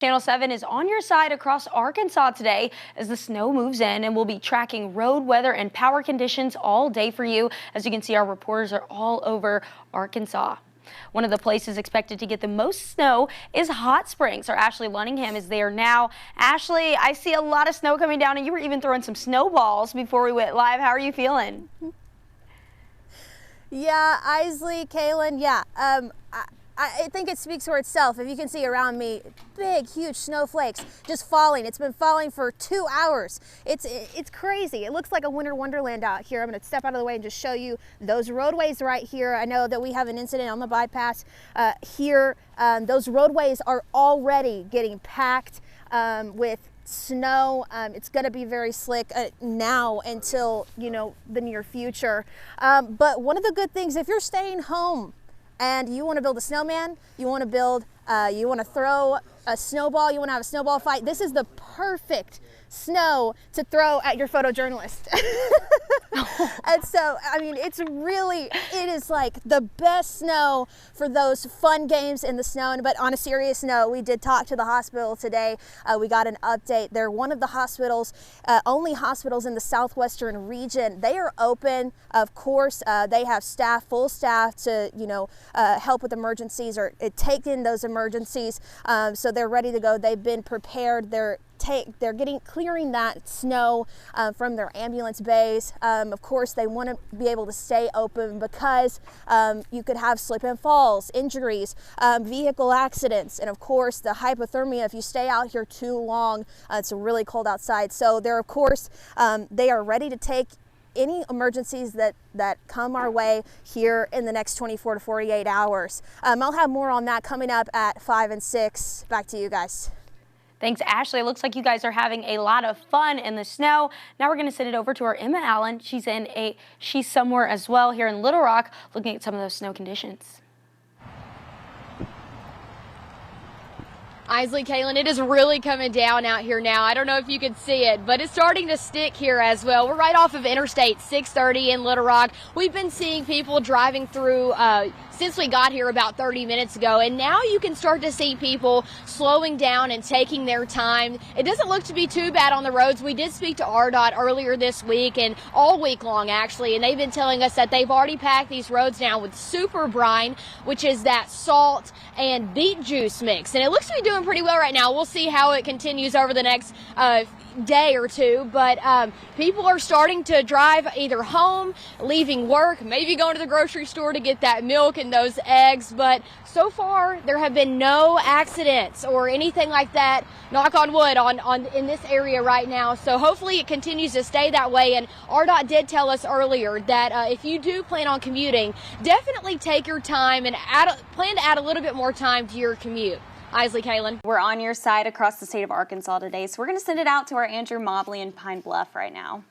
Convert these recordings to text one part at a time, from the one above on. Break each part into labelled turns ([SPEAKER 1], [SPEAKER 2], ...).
[SPEAKER 1] Channel 7 is on your side across Arkansas today as the snow moves in, and we'll be tracking road weather and power conditions all day for you. As you can see, our reporters are all over Arkansas. One of the places expected to get the most snow is Hot Springs. Our Ashley Lunningham is there now. Ashley, I see a lot of snow coming down, and you were even throwing some snowballs before we went live. How are you feeling?
[SPEAKER 2] Yeah, Isley, Kaylin, yeah. I think it speaks for itself. If you can see around me, big, huge snowflakes just falling. It's been falling for 2 hours. It's crazy. It looks like a winter wonderland out here. I'm going to step out of the way and just show you those roadways right here. I know that we have an incident on the bypass here. Those roadways are already getting packed with snow. It's going to be very slick now until, the near future. But one of the good things, if you're staying home and you want to build a snowman, you want to throw a snowball, you want to have a snowball fight, this is the perfect snow to throw at your photojournalist. And so, it is like the best snow for those fun games in the snow. But on a serious note, we did talk to the hospital today. We got an update. They're one of the hospitals, only hospitals in the southwestern region. They are open, of course. They have staff, full staff to, help with emergencies or take in those emergencies. So they're ready to go. They've been prepared. They're clearing that snow from their ambulance bays. Of course, they want to be able to stay open because you could have slip and falls, injuries, vehicle accidents, and of course the hypothermia if you stay out here too long. It's really cold outside. So they're, of course, they are ready to take any emergencies that come our way here in the next 24 to 48 hours. I'll have more on that coming up at 5 and 6. Back to you guys.
[SPEAKER 1] Thanks, Ashley. It looks like you guys are having a lot of fun in the snow. Now we're going to send it over to our Emma Allen. She's somewhere as well here in Little Rock, looking at some of those snow conditions.
[SPEAKER 3] Isley, Kaylin, it is really coming down out here now. I don't know if you can see it, but it's starting to stick here as well. We're right off of Interstate 630 in Little Rock. We've been seeing people driving through since we got here about 30 minutes ago, and now you can start to see people slowing down and taking their time. It doesn't look to be too bad on the roads. We did speak to RDOT earlier this week and all week long, actually, and they've been telling us that they've already packed these roads now with super brine, which is that salt and beet juice mix, and it looks to be doing pretty well right now. We'll see how it continues over the next day or two, but people are starting to drive either home, leaving work, maybe going to the grocery store to get that milk and those eggs. But so far there have been no accidents or anything like that, knock on wood, in this area right now. So hopefully it continues to stay that way. And RDOT did tell us earlier that if you do plan on commuting, definitely take your time and plan to add a little bit more time to your commute. Isley, Kaylin.
[SPEAKER 4] We're on your side across the state of Arkansas today, so we're going to send it out to our Andrew Mobley in Pine Bluff right now.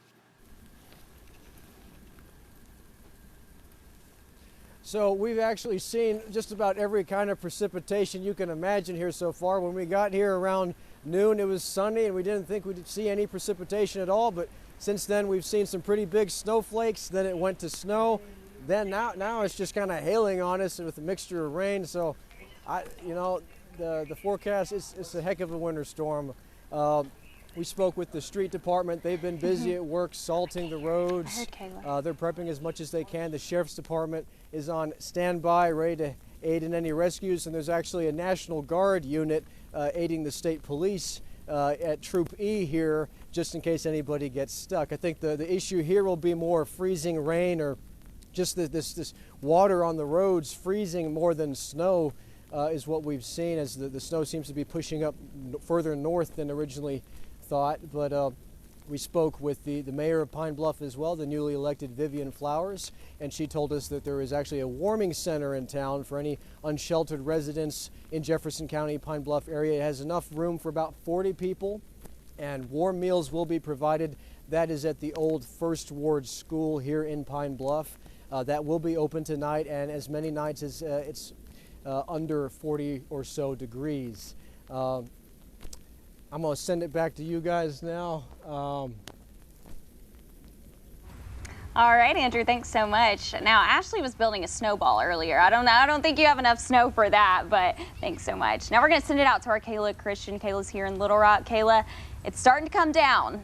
[SPEAKER 5] So we've actually seen just about every kind of precipitation you can imagine here so far. When we got here around noon, it was sunny and we didn't think we'd see any precipitation at all, but since then we've seen some pretty big snowflakes. Then it went to snow. Then now it's just kind of hailing on us with a mixture of rain. So the forecast is a heck of a winter storm. We spoke with the street department. They've been busy at work salting the roads. They're prepping as much as they can. The sheriff's department is on standby, ready to aid in any rescues. And there's actually a National Guard unit aiding the state police at Troop E here, just in case anybody gets stuck. I think the issue here will be more freezing rain or just this water on the roads freezing more than snow. Is what we've seen as the snow seems to be pushing up further north than originally thought. But we spoke with the mayor of Pine Bluff as well, the newly elected Vivian Flowers, and she told us that there is actually a warming center in town for any unsheltered residents in Jefferson County, Pine Bluff area. It has enough room for about 40 people, and warm meals will be provided. That is at the old First Ward School here in Pine Bluff. That will be open tonight, and as many nights as it's under 40 or so degrees. I'm going to send it back to you guys now.
[SPEAKER 4] All right, Andrew, thanks so much. Now, Ashley was building a snowball earlier. I don't think you have enough snow for that, but thanks so much. Now we're going to send it out to our Kayla Christian. Kayla's here in Little Rock. Kayla, it's starting to come down.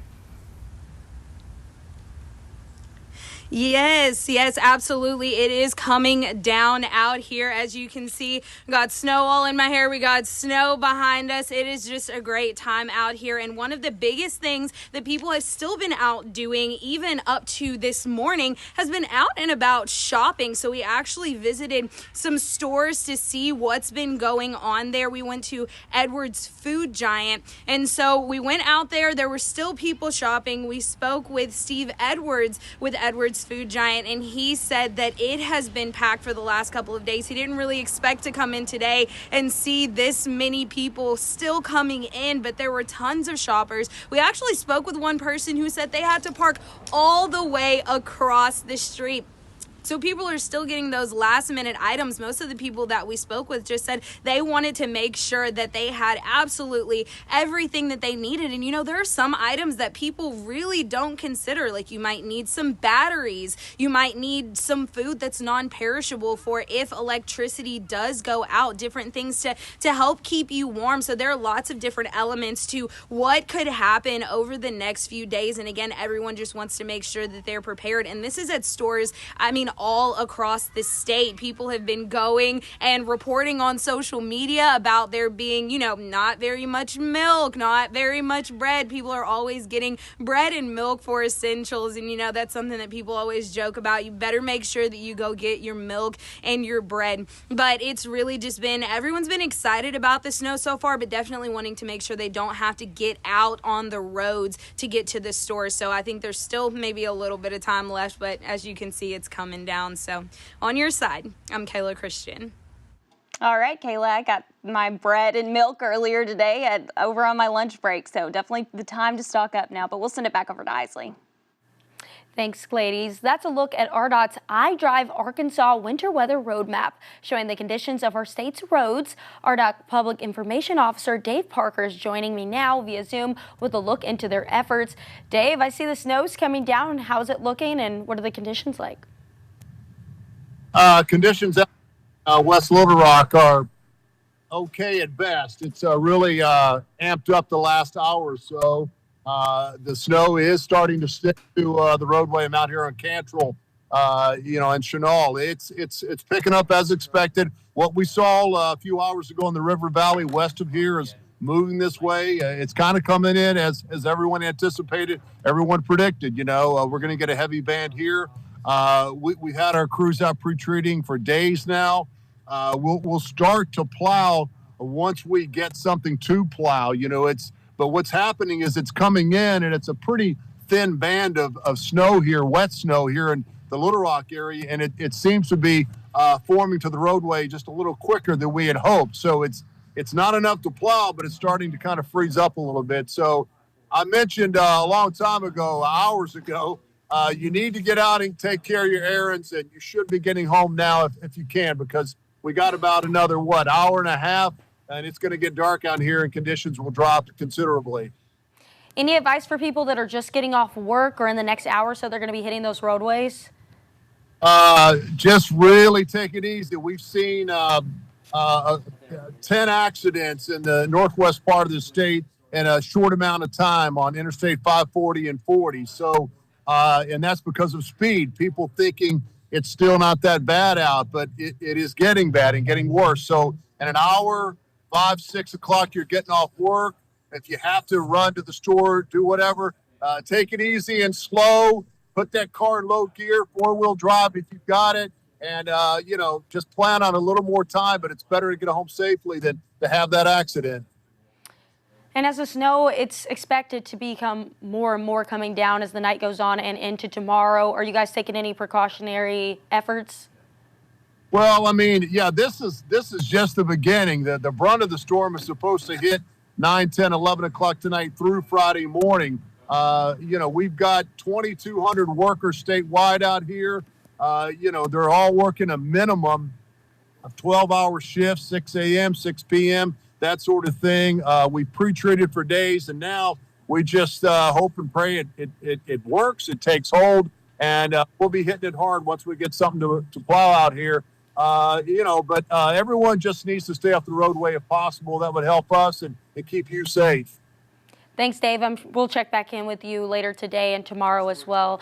[SPEAKER 6] Yes, absolutely. It is coming down out here. As you can see, we got snow all in my hair. We got snow behind us. It is just a great time out here. And one of the biggest things that people have still been out doing, even up to this morning, has been out and about shopping. So we actually visited some stores to see what's been going on there. We went to Edwards Food Giant. And so we went out there. There were still people shopping. We spoke with Steve Edwards with Edwards Food Giant, and he said that it has been packed for the last couple of days. He didn't really expect to come in today and see this many people still coming in, but there were tons of shoppers. We actually spoke with one person who said they had to park all the way across the street. So people are still getting those last minute items. Most of the people that we spoke with just said they wanted to make sure that they had absolutely everything that they needed. And there are some items that people really don't consider. Like you might need some batteries. You might need some food that's non-perishable for if electricity does go out, different things to help keep you warm. So there are lots of different elements to what could happen over the next few days. And again, everyone just wants to make sure that they're prepared. And this is at stores, all across the state. People have been going and reporting on social media about there being, not very much milk, not very much bread. People are always getting bread and milk for essentials. And, that's something that people always joke about. You better make sure that you go get your milk and your bread. But it's really just everyone's been excited about the snow so far, but definitely wanting to make sure they don't have to get out on the roads to get to the store. So I think there's still maybe a little bit of time left, but as you can see, it's coming down. So on your side, I'm Kayla Christian.
[SPEAKER 4] All right, Kayla, I got my bread and milk earlier today over on my lunch break. So definitely the time to stock up now, but we'll send it back over to Isley.
[SPEAKER 1] Thanks, ladies. That's a look at RDOT's I Drive Arkansas Winter Weather Roadmap, showing the conditions of our state's roads. RDOT Public Information Officer Dave Parker is joining me now via Zoom with a look into their efforts. Dave, I see the snow's coming down. How's it looking and what are the conditions like?
[SPEAKER 7] Conditions at West Little Rock are okay at best. It's really amped up the last hour or so. The snow is starting to stick to the roadway. I'm out here on Cantrell, and Chenal. It's picking up as expected. What we saw a few hours ago in the River Valley west of here is moving this way. It's kind of coming in as everyone anticipated, everyone predicted. We're going to get a heavy band here. We had our crews out pre-treating for days now. We'll start to plow once we get something to plow. But what's happening is it's coming in, and it's a pretty thin band of snow here, wet snow here in the Little Rock area, and it seems to be forming to the roadway just a little quicker than we had hoped. So it's not enough to plow, but it's starting to kind of freeze up a little bit. So I mentioned a long time ago, hours ago, you need to get out and take care of your errands, and you should be getting home now if you can, because we got about another, hour and a half, and it's going to get dark out here and conditions will drop considerably.
[SPEAKER 1] Any advice for people that are just getting off work or in the next hour so they're going to be hitting those roadways?
[SPEAKER 7] Just really take it easy. We've seen 10 accidents in the northwest part of the state in a short amount of time on Interstate 540 and 40. So, and that's because of speed. People thinking it's still not that bad out, but it is getting bad and getting worse. So in an hour, 5, 6 o'clock, you're getting off work. If you have to run to the store, do whatever, take it easy and slow. Put that car in low gear, 4-wheel drive if you've got it. And, just plan on a little more time, but it's better to get home safely than to have that accident.
[SPEAKER 1] And as the snow, it's expected to become more and more coming down as the night goes on and into tomorrow. Are you guys taking any precautionary efforts?
[SPEAKER 7] Well, I mean, yeah, this is just the beginning. The brunt of the storm is supposed to hit 9, 10, 11 o'clock tonight through Friday morning. We've got 2,200 workers statewide out here. They're all working a minimum of 12-hour shifts, 6 a.m., 6 p.m., that sort of thing. We pre-treated for days, and now we just hope and pray it works, it takes hold. and we'll be hitting it hard once we get something to plow out here. But everyone just needs to stay off the roadway if possible. That would help us and keep you safe.
[SPEAKER 1] Thanks, Dave. We'll check back in with you later today and tomorrow as well.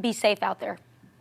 [SPEAKER 1] Be safe out there.